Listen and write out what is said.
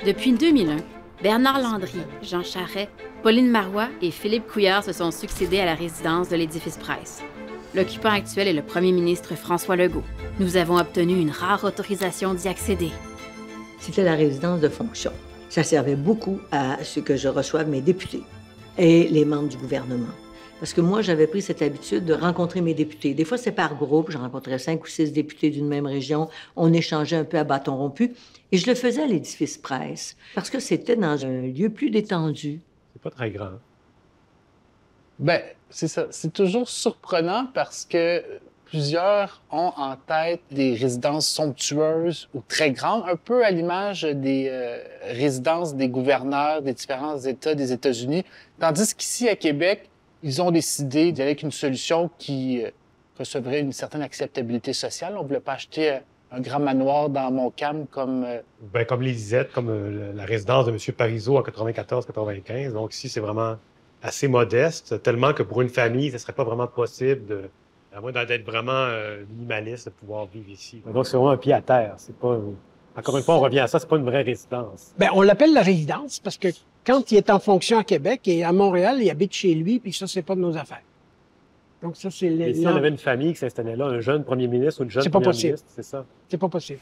Depuis 2001, Bernard Landry, Jean Charest, Pauline Marois et Philippe Couillard se sont succédés à la résidence de l'édifice Price. L'occupant actuel est le premier ministre François Legault. Nous avons obtenu une rare autorisation d'y accéder. C'était la résidence de fonction. Ça servait beaucoup à ce que je reçoive mes députés et les membres du gouvernement. Parce que moi, j'avais pris cette habitude de rencontrer mes députés. Des fois, c'est par groupe. Je rencontrais 5 ou 6 députés d'une même région. On échangeait un peu à bâton rompu. Et je le faisais à l'édifice Price, parce que c'était dans un lieu plus détendu. C'est pas très grand. Bien, c'est ça. C'est toujours surprenant parce que plusieurs ont en tête des résidences somptueuses ou très grandes, un peu à l'image des résidences des gouverneurs des différents États des États-Unis. Tandis qu'ici, à Québec, ils ont décidé d'y aller avec une solution qui recevrait une certaine acceptabilité sociale. On ne voulait pas acheter un grand manoir dans Montcalm comme... Ben, comme les Lisettes, comme la résidence de M. Parizeau en 94-95. Donc ici, c'est vraiment assez modeste, tellement que pour une famille, ce ne serait pas vraiment possible, à moins d'être vraiment minimaliste, de pouvoir vivre ici. Donc c'est vraiment un pied à terre. C'est pas... Encore une fois, on revient à ça, c'est pas une vraie résidence. Bien, on l'appelle la résidence parce que quand il est en fonction à Québec et à Montréal, il habite chez lui, puis ça, c'est pas de nos affaires. Donc ça, c'est... Et si on avait une famille qui s'installait là, un jeune premier ministre ou une jeune C'est pas première possible. ministre, c'est ça? C'est pas possible.